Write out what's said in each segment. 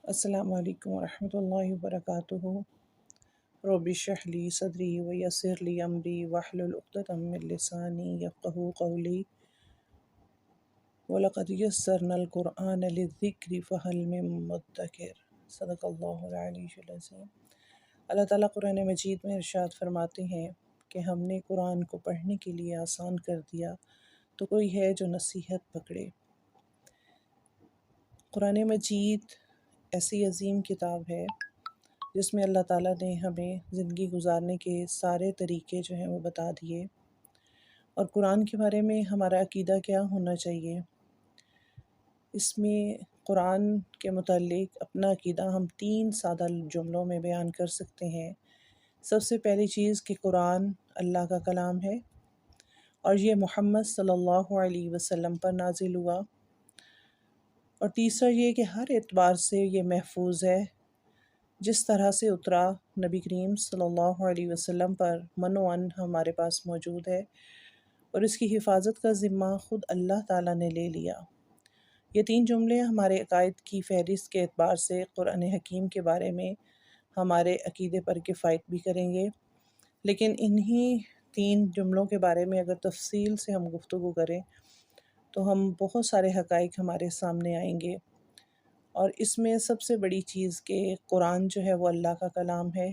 السلام علیکم ورحمۃ اللہ وبرکاتہ۔ رب اشرح لی صدری ویسر لی امری واحلل عقدۃ من لسانی یفقہوا قولی وَلَقَدْ يَسَّرْنَا الْقُرْآنَ لِلذِّكْرِ فَهَلْ مِن مُّدَّكِرٍ۔ صدق اللہ العلی العظیم۔ اللہ تعالیٰ قرآن مجید میں ارشاد فرماتے ہیں کہ ہم نے قرآن کو پڑھنے کے لیے آسان کر دیا تو کوئی ہے جو نصیحت پکڑے۔ قرآن مجید ایسی عظیم کتاب ہے جس میں اللہ تعالیٰ نے ہمیں زندگی گزارنے کے سارے طریقے جو ہیں وہ بتا دیے، اور قرآن کے بارے میں ہمارا عقیدہ کیا ہونا چاہیے۔ اس میں قرآن کے متعلق اپنا عقیدہ ہم 3 سادہ جملوں میں بیان کر سکتے ہیں۔ سب سے پہلی چیز کہ قرآن اللہ کا کلام ہے اور یہ محمد صلی اللہ علیہ وسلم پر نازل ہوا، اور تیسرا یہ کہ ہر اعتبار سے یہ محفوظ ہے، جس طرح سے اترا نبی کریم صلی اللہ علیہ وسلم پر منوعاً ہمارے پاس موجود ہے، اور اس کی حفاظت کا ذمہ خود اللہ تعالیٰ نے لے لیا۔ یہ 3 جملے ہمارے عقائد کی فہرست کے اعتبار سے قرآن حکیم کے بارے میں ہمارے عقیدے پر کفایت بھی کریں گے، لیکن انہی 3 جملوں کے بارے میں اگر تفصیل سے ہم گفتگو کریں تو ہم بہت سارے حقائق ہمارے سامنے آئیں گے، اور اس میں سب سے بڑی چیز کہ قرآن جو ہے وہ اللہ کا کلام ہے،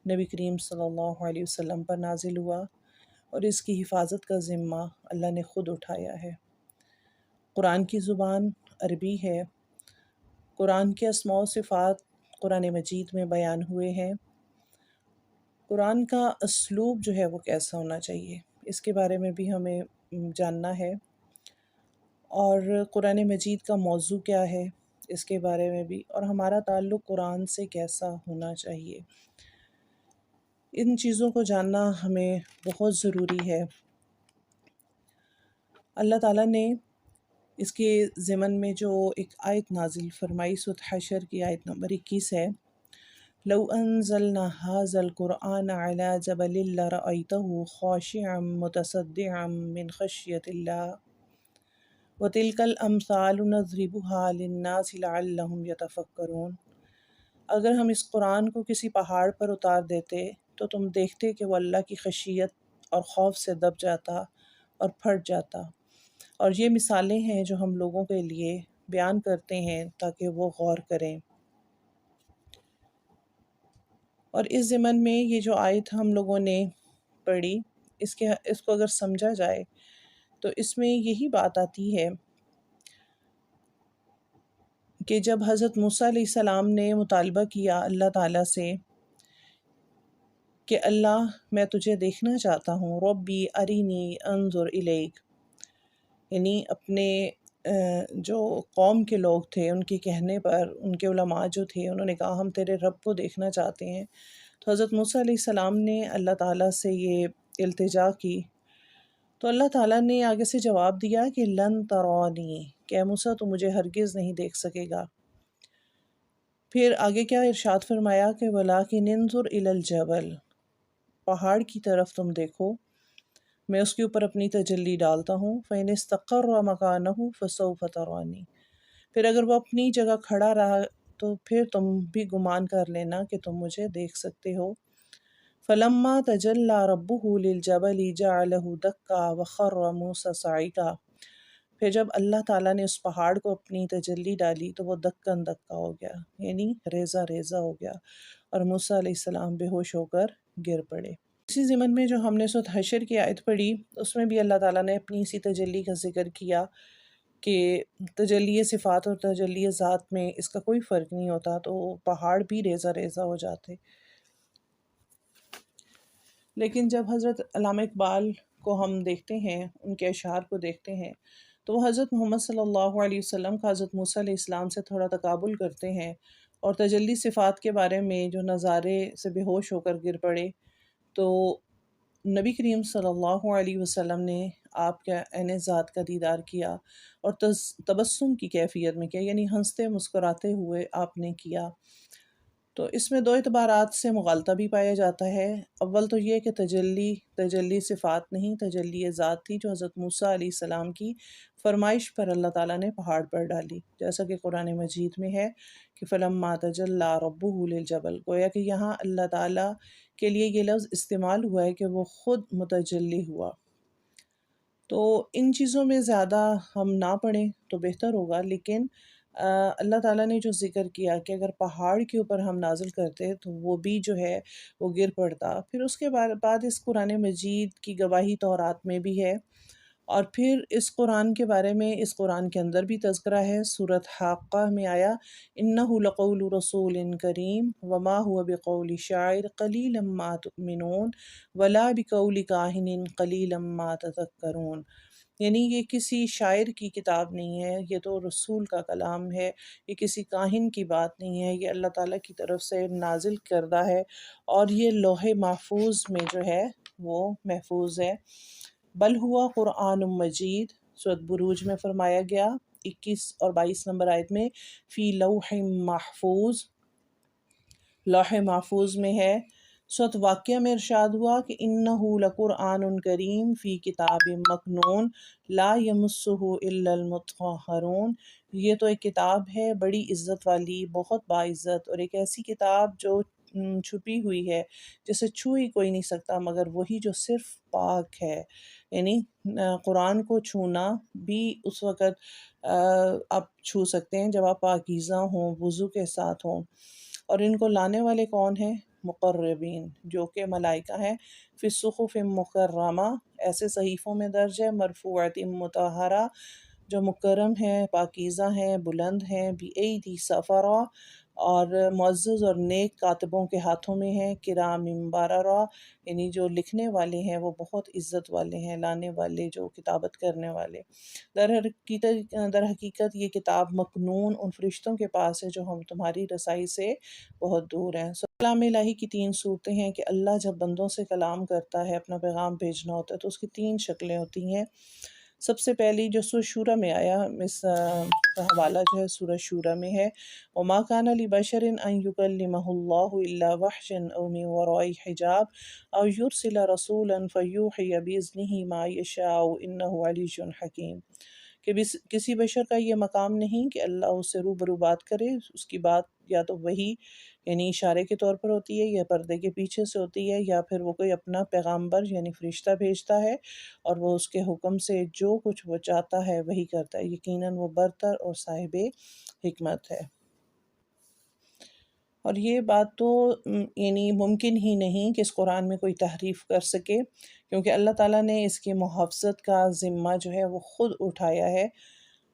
نبی کریم صلی اللہ علیہ وسلم پر نازل ہوا، اور اس کی حفاظت کا ذمہ اللہ نے خود اٹھایا ہے۔ قرآن کی زبان عربی ہے، قرآن کے اسماء و صفات قرآن مجید میں بیان ہوئے ہیں۔ قرآن کا اسلوب جو ہے وہ کیسا ہونا چاہیے، اس کے بارے میں بھی ہمیں جاننا ہے، اور قرآن مجید کا موضوع کیا ہے اس کے بارے میں بھی، اور ہمارا تعلق قرآن سے کیسا ہونا چاہیے۔ ان چیزوں کو جاننا ہمیں بہت ضروری ہے۔ اللہ تعالیٰ نے اس کے ضمن میں جو ایک آیت نازل فرمائی، سورۃ حشر کی آیت نمبر 21 ہے، لو انزلنا هذا القرآن على جبل لرأيته خاشعا متصدعا من خشية الله وَتِلْكَ الْأَمْثَالُ نَضْرِبُهَا لِلنَّاسِ لَعَلَّهُمْ يَتَفَكَّرُونَ۔ اگر ہم اس قرآن کو کسی پہاڑ پر اتار دیتے تو تم دیکھتے کہ وہ اللہ کی خشیت اور خوف سے دب جاتا اور پھٹ جاتا، اور یہ مثالیں ہیں جو ہم لوگوں کے لیے بیان کرتے ہیں تاکہ وہ غور کریں۔ اور اس ضمن میں یہ جو آیت ہم لوگوں نے پڑھی، اس کو اگر سمجھا جائے تو اس میں یہی بات آتی ہے کہ جب حضرت موسیٰ علیہ السلام نے مطالبہ کیا اللہ تعالیٰ سے کہ اللہ میں تجھے دیکھنا چاہتا ہوں، ربی ارینی انظر الیک، یعنی اپنے جو قوم کے لوگ تھے ان کے کہنے پر، ان کے علماء جو تھے انہوں نے کہا ہم تیرے رب کو دیکھنا چاہتے ہیں، تو حضرت موسیٰ علیہ السلام نے اللہ تعالیٰ سے یہ التجا کی، تو اللہ تعالیٰ نے آگے سے جواب دیا کہ لن ترانی، کہ اے موسیٰ تو مجھے ہرگز نہیں دیکھ سکے گا۔ پھر آگے کیا ارشاد فرمایا کہ وَلَٰكِنِ انظُرْ إِلَى الْجَبَلِ، پہاڑ کی طرف تم دیکھو، میں اس کے اوپر اپنی تجلی ڈالتا ہوں، فَإِنِ اسْتَقَرَّ مَكَانَهُ فَسَوْفَ تَرَانِي، پھر اگر وہ اپنی جگہ کھڑا رہا تو پھر تم بھی گمان کر لینا کہ تم مجھے دیکھ سکتے ہو۔ فَلَمَّا تَجَلَّىٰ رَبُّهُ لِلْجَبَلِ جَعَلَهُ دَكًّا وَخَرَّ مُوسَىٰ صَعِقًا، پھر جب اللہ تعالیٰ نے اس پہاڑ کو اپنی تجلی ڈالی تو وہ دکن دکا ہو گیا، یعنی ریزہ ریزہ ہو گیا، اور موسیٰ علیہ السلام بے ہوش ہو کر گر پڑے۔ اسی ضمن میں جو ہم نے سورۃ حشر کی آیت پڑھی، اس میں بھی اللہ تعالیٰ نے اپنی اسی تجلی کا ذکر کیا کہ تجلی صفات اور تجلی ذات میں اس کا کوئی فرق نہیں ہوتا، تو پہاڑ بھی ریزہ ریزہ ہو جاتے۔ لیکن جب حضرت علامہ اقبال کو ہم دیکھتے ہیں، ان کے اشعار کو دیکھتے ہیں، تو وہ حضرت محمد صلی اللہ علیہ وسلم کا حضرت موسیٰ علیہ السلام سے تھوڑا تقابل کرتے ہیں، اور تجلی صفات کے بارے میں جو نظارے سے بے ہوش ہو کر گر پڑے، تو نبی کریم صلی اللہ علیہ وسلم نے آپ کے عین ذات کا دیدار کیا، اور تبسم کی کیفیت میں کیا، یعنی ہنستے مسکراتے ہوئے آپ نے کیا۔ تو اس میں دو اعتبارات سے مغالطہ بھی پایا جاتا ہے۔ اول تو یہ کہ تجلی صفات نہیں، تجلی ذات تھی جو حضرت موسیٰ علیہ السلام کی فرمائش پر اللہ تعالیٰ نے پہاڑ پر ڈالی، جیسا کہ قرآن مجید میں ہے کہ فَلَمَّا تَجَلَّىٰ رَبُّهُ لِلْجَبَلِ، گویا کہ یہاں اللہ تعالیٰ کے لیے یہ لفظ استعمال ہوا ہے کہ وہ خود متجلی ہوا۔ تو ان چیزوں میں زیادہ ہم نہ پڑھیں تو بہتر ہوگا، لیکن اللہ تعالیٰ نے جو ذکر کیا کہ اگر پہاڑ کے اوپر ہم نازل کرتے تو وہ بھی جو ہے وہ گر پڑتا، پھر اس کے بعد اس قرآن مجید کی گواہی تورات میں بھی ہے، اور پھر اس قرآن کے بارے میں اس قرآن کے اندر بھی تذکرہ ہے۔ سورۃ حاقہ میں آیا اِنَّهُ لَقَوْلُ رَسُولٍ كَرِيمٍ وَمَا هُوَ بِقَوْلِ شَاعِرٍ قَلِيلًا مَا تُؤْمِنُونَ وَلَا بِقَوْلِ كَاهِنٍ قَلِيلًا مَا تَذَكَّرُونَ، یعنی یہ کسی شاعر کی کتاب نہیں ہے، یہ تو رسول کا کلام ہے، یہ کسی کاہن کی بات نہیں ہے، یہ اللہ تعالیٰ کی طرف سے نازل کردہ ہے، اور یہ لوح محفوظ میں جو ہے وہ محفوظ ہے۔ بل ہوا قرآن مجید، سورۃ بروج میں فرمایا گیا 21 اور 22 نمبر آیت میں فی لوح محفوظ، لوح محفوظ میں ہے۔ سورۃ واقعہ میں ارشاد ہوا کہ انہ لقرآن کریم فی کتاب مکنون لا یمسہ الا المطہرون، یہ تو ایک کتاب ہے بڑی عزت والی، بہت باعزت، اور ایک ایسی کتاب جو چھپی ہوئی ہے جسے چھو ہی کوئی نہیں سکتا مگر وہی جو صرف پاک ہے۔ یعنی قرآن کو چھونا بھی اس وقت آپ چھو سکتے ہیں جب آپ پاکیزہ ہوں، وضو کے ساتھ ہوں، اور ان کو لانے والے کون ہیں؟ مقربین، جو کہ ملائکہ ہیں، فی الصحف مکرمہ، ایسے صحیفوں میں درج ہے، مرفوعۃ مطہرہ، جو مکرم ہیں، پاکیزہ ہیں، بلند ہیں، بِأَیْدِی سفرہ، اور معزز اور نیک کاتبوں کے ہاتھوں میں ہیں، کرام بررہ، یعنی جو لکھنے والے ہیں وہ بہت عزت والے ہیں، لانے والے جو کتابت کرنے والے۔ در حقیقت یہ کتاب مکنون ان فرشتوں کے پاس ہے جو ہم تمہاری رسائی سے بہت دور ہیں۔ کلام الہی کی 3 صورتیں ہیں کہ اللہ جب بندوں سے کلام کرتا ہے، اپنا پیغام بھیجنا ہوتا ہے تو اس کی 3 شکلیں ہوتی ہیں۔ سب سے پہلی جو سورہ شورہ میں آیا، اس کا حوالہ جو ہے سورہ شورہ میں ہے وَمَا كَانَ لِبَشَرٍ أَن يُكَلِّمَهُ اللَّهُ إِلَّا وَحْيًا أَوْ مِن وَرَاءِ حِجَابٍ أَوْ يُرْسِلَ رَسُولًا فَيُوحِيَ بِإِذْنِهِ مَا يَشَاءُ إِنَّهُ عَلِيٌّ حَكِيمٌ، کہ کسی بشر کا یہ مقام نہیں کہ اللہ اس سے روبرو بات کرے، اس کی بات یا تو وہی یعنی اشارے کے طور پر ہوتی ہے، یا پردے کے پیچھے سے ہوتی ہے، یا پھر وہ کوئی اپنا پیغامبر یعنی فرشتہ بھیجتا ہے اور وہ اس کے حکم سے جو کچھ وہ چاہتا ہے وہی کرتا ہے، یقیناً وہ برتر اور صاحب حکمت ہے۔ اور یہ بات تو یعنی ممکن ہی نہیں کہ اس قرآن میں کوئی تحریف کر سکے، کیونکہ اللہ تعالیٰ نے اس کی محافظت کا ذمہ جو ہے وہ خود اٹھایا ہے،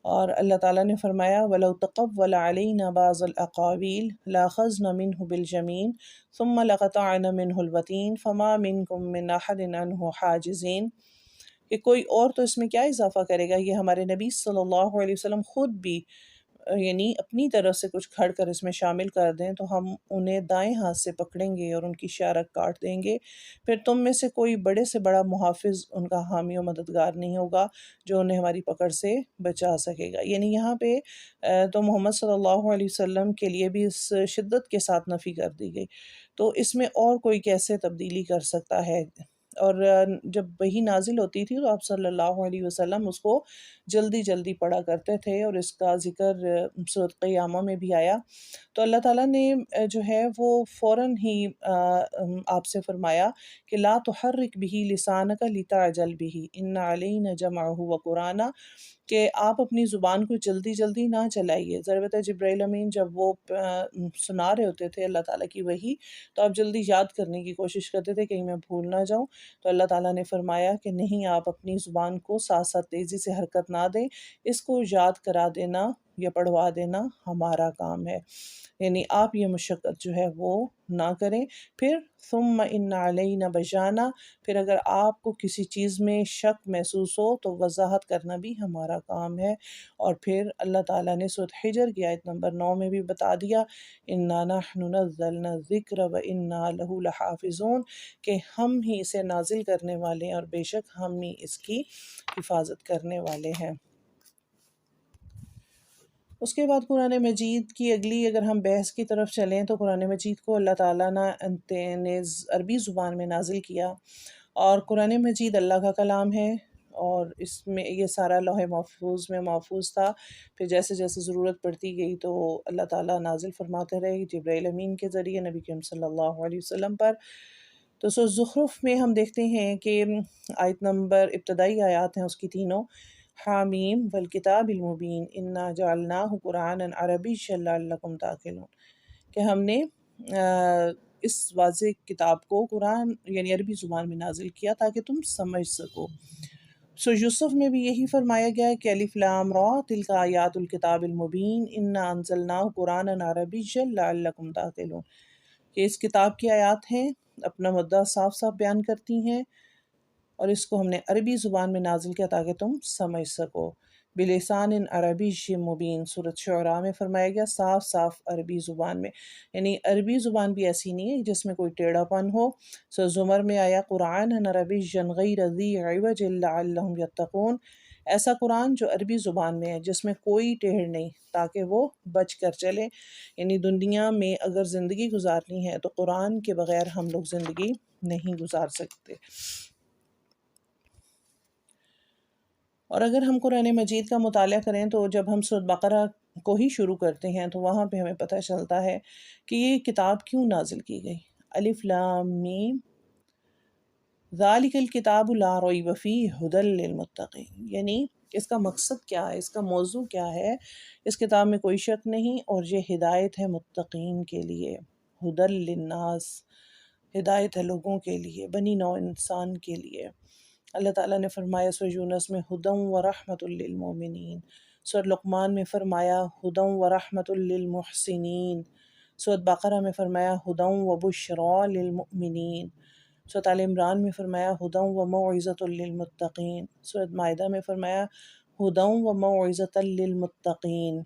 اور اللہ تعالیٰ نے فرمایا وَلَوْ تَقَوَّلَ عَلَيْنَا بَعْضَ الْأَقَاوِيلِ لَأَخَذْنَا مِنْهُ بِالْيَمِينِ ثُمَّ لَقَطَعْنَا مِنْهُ الْوَتِينَ فَمَا مِنْكُمْ مِنْ أَحَدٍ عَنْهُ حَاجِزِينَ، کہ کوئی اور تو اس میں کیا اضافہ کرے گا، یہ ہمارے نبی صلی اللہ علیہ وسلم خود بھی یعنی اپنی طرف سے کچھ کھڑ کر اس میں شامل کر دیں تو ہم انہیں دائیں ہاتھ سے پکڑیں گے اور ان کی شارک کاٹ دیں گے، پھر تم میں سے کوئی بڑے سے بڑا محافظ ان کا حامی و مددگار نہیں ہوگا جو انہیں ہماری پکڑ سے بچا سکے گا۔ یعنی یہاں پہ تو محمد صلی اللہ علیہ وسلم کے لیے بھی اس شدت کے ساتھ نفی کر دی گئی، تو اس میں اور کوئی کیسے تبدیلی کر سکتا ہے؟ اور جب وحی نازل ہوتی تھی تو آپ صلی اللہ علیہ وسلم اس کو جلدی جلدی پڑھا کرتے تھے، اور اس کا ذکر سورۃ قیامہ میں بھی آیا، تو اللہ تعالیٰ نے جو ہے وہ فوراً ہی آپ سے فرمایا کہ لا تحرک بہ لسانک لتعجل بہ ان علینا جمعہ وقرآنہ، کہ آپ اپنی زبان کو جلدی جلدی نہ چلائیے۔ ضرورت جبرائیل امین جب وہ سنا رہے ہوتے تھے اللہ تعالیٰ کی وحی تو آپ جلدی یاد کرنے کی کوشش کرتے تھے کہیں میں بھول نہ جاؤں، تو اللہ تعالیٰ نے فرمایا کہ نہیں، آپ اپنی زبان کو ساتھ ساتھ تیزی سے حرکت نہ دیں، اس کو یاد کرا دینا یا پڑھوا دینا ہمارا کام ہے، یعنی آپ یہ مشقت جو ہے وہ نہ کریں۔ پھر ثم ان علینا بیانہ، پھر اگر آپ کو کسی چیز میں شک محسوس ہو تو وضاحت کرنا بھی ہمارا کام ہے، اور پھر اللہ تعالیٰ نے سورۃ حجر کی آیت نمبر 9 میں بھی بتا دیا انا نحن نزلنا الذکر وانا لہ لحافظون، کہ ہم ہی اسے نازل کرنے والے ہیں اور بے شک ہم ہی اس کی حفاظت کرنے والے ہیں۔ اس کے بعد قرآن مجید کی اگلی اگر ہم بحث کی طرف چلیں تو قرآن مجید کو اللہ تعالیٰ نے عربی زبان میں نازل کیا، اور قرآن مجید اللہ کا کلام ہے، اور اس میں یہ سارا لوح محفوظ میں محفوظ تھا۔ پھر جیسے جیسے ضرورت پڑتی گئی تو اللہ تعالیٰ نازل فرماتے رہے جبرائیل امین کے ذریعے نبی کریم صلی اللہ علیہ وسلم پر۔ تو زخرف میں ہم دیکھتے ہیں کہ آیت نمبر ابتدائی آیات ہیں اس کی تینوں، حامیم والکتاب المبین انا جعلناہ قرآنا عربیا لعلکم تعقلون، کہ ہم نے اس واضح کتاب کو قرآن یعنی عربی زبان میں نازل کیا تاکہ تم سمجھ سکو۔ یوسف میں بھی یہی فرمایا گیا ہے کہ الف لام را تلک آیات الکتاب المبین انا انزلناہ قرآنا عربیا لعلکم تعقلون، کہ اس کتاب کی آیات ہیں، اپنا مدعا صاف صاف بیان کرتی ہیں، اور اس کو ہم نے عربی زبان میں نازل کیا تاکہ تم سمجھ سکو، بلسان عربی مبین۔ سورۃ شعراء میں فرمایا گیا صاف صاف عربی زبان میں، یعنی عربی زبان بھی ایسی نہیں ہے جس میں کوئی ٹیڑھا پن ہو۔ زمر میں آیا قرآن عربی غیر ذی عوج لعلہم یتقون، ایسا قرآن جو عربی زبان میں ہے جس میں کوئی ٹیڑھ نہیں تاکہ وہ بچ کر چلے۔ یعنی دنیا میں اگر زندگی گزارنی ہے تو قرآن کے بغیر ہم لوگ زندگی نہیں گزار سکتے۔ اور اگر ہم قرآن مجید کا مطالعہ کریں تو جب ہم سورۃ بقرہ کو ہی شروع کرتے ہیں تو وہاں پہ ہمیں پتہ چلتا ہے کہ یہ کتاب کیوں نازل کی گئی۔ الف لام میم ذالک الکتاب لا ریب فیہ ھدی للمتقین، یعنی اس کا مقصد کیا ہے، اس کا موضوع کیا ہے، اس کتاب میں کوئی شک نہیں، اور یہ ہدایت ہے متقین کے لیے، ھدی للناس، ہدایت ہے لوگوں کے لیے، بنی نوع انسان کے لیے۔ اللہ تعالیٰ نے فرمایا سورہ یونس میں ھدی ورحمۃ للمؤمنین، سورہ لقمان میں فرمایا ھدی ورحمۃ للمحسنین، سورہ بقرہ میں فرمایا ھدی وبشریٰ للمؤمنین، سورۃ آل عمران میں فرمایا ھدی وموعظۃ للمتقین، سورۃ مائدہ میں فرمایا ھدی وموعظۃ للمتقین۔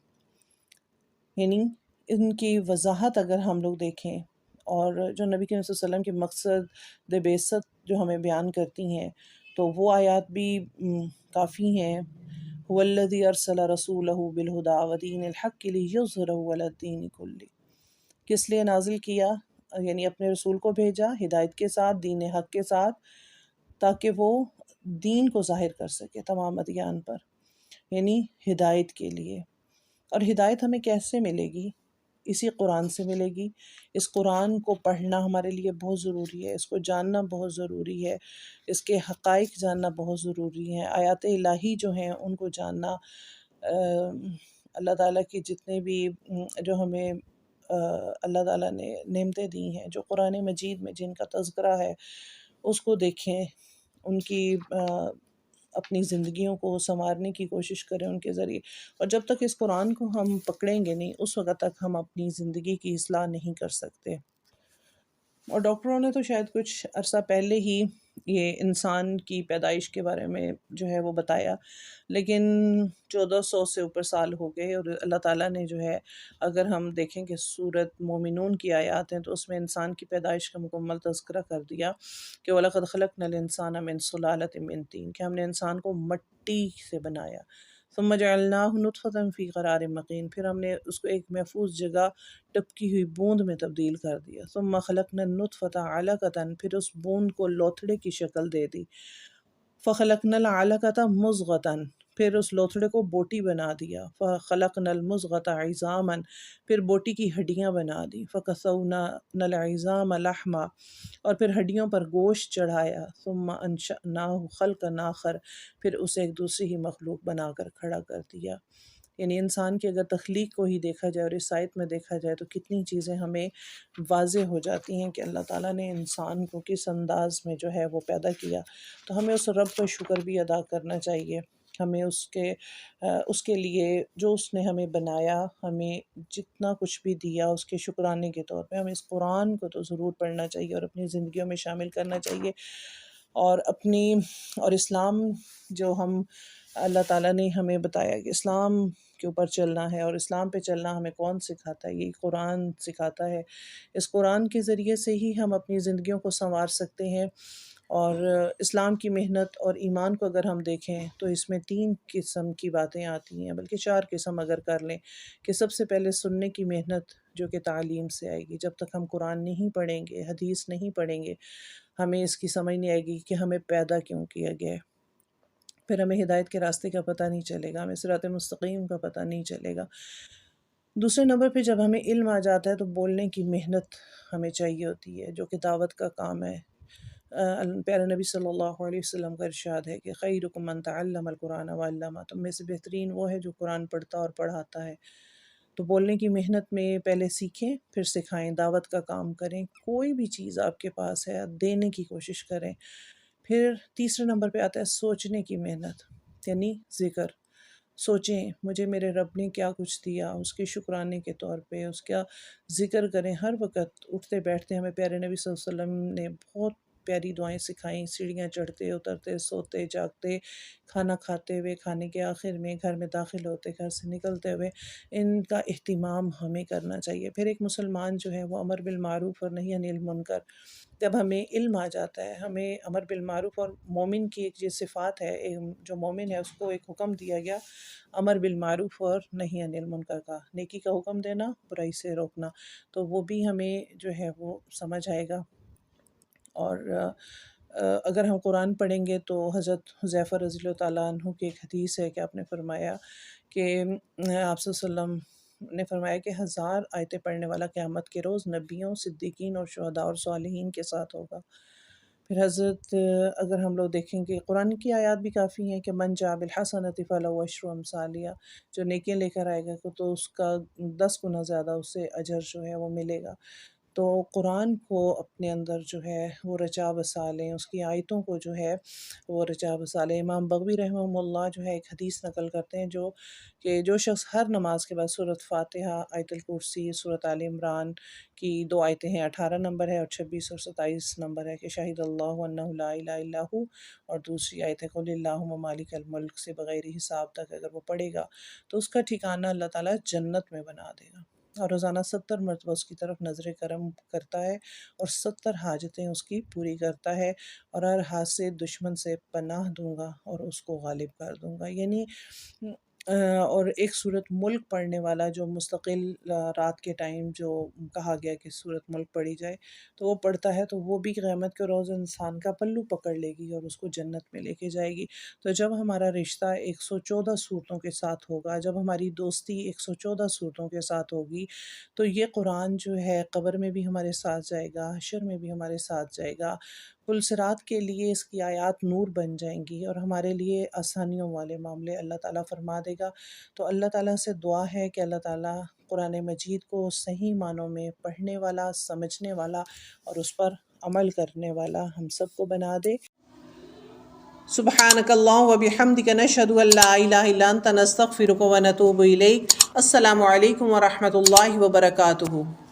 یعنی ان کی وضاحت اگر ہم لوگ دیکھیں، اور جو نبی کریم صلی اللہ علیہ وسلم کے مقصد بعثت جو ہمیں بیان کرتی ہیں، تو وہ آیات بھی کافی ہیں۔ هو الذی ارسل رسولہ بالہدی ودین الحق لیظہرہ علی الدین کلہ، کس لیے نازل کیا، یعنی اپنے رسول کو بھیجا ہدایت کے ساتھ، دین حق کے ساتھ، تاکہ وہ دین کو ظاہر کر سکے تمام ادیان پر، یعنی ہدایت کے لیے۔ اور ہدایت ہمیں کیسے ملے گی؟ اسی قرآن سے ملے گی۔ اس قرآن کو پڑھنا ہمارے لیے بہت ضروری ہے، اس کو جاننا بہت ضروری ہے، اس کے حقائق جاننا بہت ضروری ہے، آیات الہی جو ہیں ان کو جاننا، اللہ تعالیٰ کی جتنے بھی جو ہمیں اللہ تعالیٰ نے نعمتیں دی ہیں، جو قرآن مجید میں جن کا تذکرہ ہے، اس کو دیکھیں، ان کی اپنی زندگیوں کو سنوارنے کی کوشش کریں ان کے ذریعے۔ اور جب تک اس قرآن کو ہم پکڑیں گے نہیں، اس وقت تک ہم اپنی زندگی کی اصلاح نہیں کر سکتے۔ اور ڈاکٹروں نے تو شاید کچھ عرصہ پہلے ہی یہ انسان کی پیدائش کے بارے میں جو ہے وہ بتایا، لیکن 1400 سے اوپر سال ہو گئے، اور اللہ تعالیٰ نے جو ہے، اگر ہم دیکھیں کہ سورۃ مومنون کی آیات ہیں تو اس میں انسان کی پیدائش کا مکمل تذکرہ کر دیا کہ وَلَقَدْ خَلَقْنَا الْإِنسَانَ مِنْ سُلَالَةٍ مِنْ طِينٍ، کہ ہم نے انسان کو مٹی سے بنایا، ثُمَّ جَعَلْنَاهُ نُطْفَةً فِي قَرَارٍ مَّكِينٍ، پھر ہم نے اس کو ایک محفوظ جگہ ٹپکی ہوئی بوند میں تبدیل کر دیا، ثُمَّ خَلَقْنَا النُّطْفَةَ عَلَقَةً، پھر اس بوند کو لوتھڑے کی شکل دے دی، فَخَلَقْنَا الْعَلَقَةَ مُضْغَةً، پھر اس لوتھڑے کو بوٹی بنا دیا، فَخَلَقْنَا الْمُضْغَةَ عِظَامًا، پھر بوٹی کی ہڈیاں بنا دی، فَكَسَوْنَا الْعِظَامَ لَحْمًا، اور پھر ہڈیوں پر گوشت چڑھایا، ثُمَّ أَنشَأْنَاهُ خَلْقًا آخَر، پھر اسے ایک دوسری ہی مخلوق بنا کر کھڑا کر دیا۔ یعنی انسان کی اگر تخلیق کو ہی دیکھا جائے اور اس آیت میں دیکھا جائے تو کتنی چیزیں ہمیں واضح ہو جاتی ہیں کہ اللہ تعالیٰ نے انسان کو کس انداز میں جو ہے وہ پیدا کیا۔ تو ہمیں اس رب کا شکر بھی ادا کرنا چاہیے، ہمیں اس کے لیے جو اس نے ہمیں بنایا، ہمیں جتنا کچھ بھی دیا، اس کے شکرانے کے طور پہ ہمیں اس قرآن کو تو ضرور پڑھنا چاہیے اور اپنی زندگیوں میں شامل کرنا چاہیے، اور اسلام جو اللہ تعالیٰ نے ہمیں بتایا کہ اسلام کے اوپر چلنا ہے، اور اسلام پہ چلنا ہمیں کون سکھاتا ہے؟ یہ قرآن سکھاتا ہے۔ اس قرآن کے ذریعے سے ہی ہم اپنی زندگیوں کو سنوار سکتے ہیں، اور اسلام کی محنت اور ایمان کو اگر ہم دیکھیں تو اس میں 3 قسم کی باتیں آتی ہیں، بلکہ 4 قسم اگر کر لیں، کہ سب سے پہلے سننے کی محنت جو کہ تعلیم سے آئے گی۔ جب تک ہم قرآن نہیں پڑھیں گے، حدیث نہیں پڑھیں گے، ہمیں اس کی سمجھ نہیں آئے گی کہ ہمیں پیدا کیوں کیا گیا ہے۔ پھر ہمیں ہدایت کے راستے کا پتہ نہیں چلے گا، ہمیں صراط مستقیم کا پتہ نہیں چلے گا۔ دوسرے نمبر پہ جب ہمیں علم آ جاتا ہے تو بولنے کی محنت ہمیں چاہیے ہوتی ہے، جو کہ دعوت کا کام ہے۔ پیارے نبی صلی اللہ علیہ وسلم کا ارشاد ہے کہ خیرکم من تعلم القرآن وعلمہ، تم میں سے بہترین وہ ہے جو قرآن پڑھتا اور پڑھاتا ہے۔ تو بولنے کی محنت میں پہلے سیکھیں، پھر سکھائیں، دعوت کا کام کریں، کوئی بھی چیز آپ کے پاس ہے دینے کی کوشش کریں۔ پھر تیسرے نمبر پہ آتا ہے سوچنے کی محنت، یعنی ذکر۔ سوچیں مجھے میرے رب نے کیا کچھ دیا، اس کے شکرانے کے طور پہ اس کا ذکر کریں۔ ہر وقت اٹھتے بیٹھتے ہمیں پیارے نبی صلی اللہ علیہ وسلم نے بہت پیاری دعائیں سکھائیں، سیڑھیاں چڑھتے اترتے، سوتے جاگتے، کھانا کھاتے ہوئے، کھانے کے آخر میں، گھر میں داخل ہوتے، گھر سے نکلتے ہوئے، ان کا اہتمام ہمیں کرنا چاہیے۔ پھر ایک مسلمان جو ہے وہ امر بالمعروف اور نہی عن المنکر، جب ہمیں علم آ جاتا ہے، ہمیں امر بالمعروف، اور مومن کی ایک یہ صفات ہے، جو مومن ہے اس کو ایک حکم دیا گیا امر بالمعروف اور نہی عن المنکر کا، نیکی کا حکم دینا، برائی سے روکنا، تو وہ بھی ہمیں جو ہے وہ سمجھ آئے گا۔ اور اگر ہم قرآن پڑھیں گے تو حضرت حذیفہ رضی اللہ تعالیٰ عنہ کی ایک حدیث ہے کہ آپ نے فرمایا کہ آپ صلی اللہ علیہ وسلم نے فرمایا کہ 1000 آیتیں پڑھنے والا قیامت کے روز نبیوں، صدیقین اور شہداء اور صالحین کے ساتھ ہوگا۔ پھر حضرت اگر ہم لوگ دیکھیں کہ قرآن کی آیات بھی کافی ہیں کہ من جاء بالحسنۃ فلہ عشر امثالها، جو نیکیاں لے کر آئے گا تو اس کا 10 گنا زیادہ اسے اجر جو ہے وہ ملے گا۔ تو قرآن کو اپنے اندر جو ہے وہ رچا بسا لیں، اس کی آیتوں کو جو ہے وہ رچا بسا لیں۔ امام بغوی رحمہ اللہ جو ہے ایک حدیث نقل کرتے ہیں جو شخص ہر نماز کے بعد سورۃ فاتحہ، آیت الکرسی، سورۃ آل عمران کی 2 آیتیں ہیں، 18 نمبر ہے اور 26 اور 27 نمبر ہے، کہ شاہد اللہ انہ لا الہ الا ہو، اور دوسری آیت ہے قل اللہم مالک الملک سے بغیر حساب تک اگر وہ پڑھے گا تو اس کا ٹھکانہ اللہ تعالیٰ جنت میں بنا دے گا، اور روزانہ 70 مرتبہ اس کی طرف نظر کرم کرتا ہے اور 70 حاجتیں اس کی پوری کرتا ہے، اور ہر ہاتھ سے دشمن سے پناہ دوں گا اور اس کو غالب کر دوں گا۔ یعنی اور ایک سورۃ ملک پڑھنے والا جو مستقل رات کے ٹائم جو کہا گیا کہ سورۃ ملک پڑھی جائے تو وہ پڑھتا ہے، تو وہ بھی قیامت کے روز انسان کا پلو پکڑ لے گی اور اس کو جنت میں لے کے جائے گی۔ تو جب ہمارا رشتہ 114 صورتوں کے ساتھ ہوگا، جب ہماری دوستی 114 صورتوں کے ساتھ ہوگی، تو یہ قرآن جو ہے قبر میں بھی ہمارے ساتھ جائے گا، حشر میں بھی ہمارے ساتھ جائے گا، پل صراط کے لیے اس کی آیات نور بن جائیں گی، اور ہمارے لیے آسانیوں والے معاملے اللہ تعالیٰ فرما دے گا۔ تو اللہ تعالیٰ سے دعا ہے کہ اللہ تعالیٰ قرآن مجید کو صحیح معنوں میں پڑھنے والا، سمجھنے والا اور اس پر عمل کرنے والا ہم سب کو بنا دے۔ سبحانک اللہم و بحمدک نشہد ان لا الہ الا انت نستغفرک و نتوب الیک۔ السلام علیکم و رحمۃ اللہ وبرکاتہ۔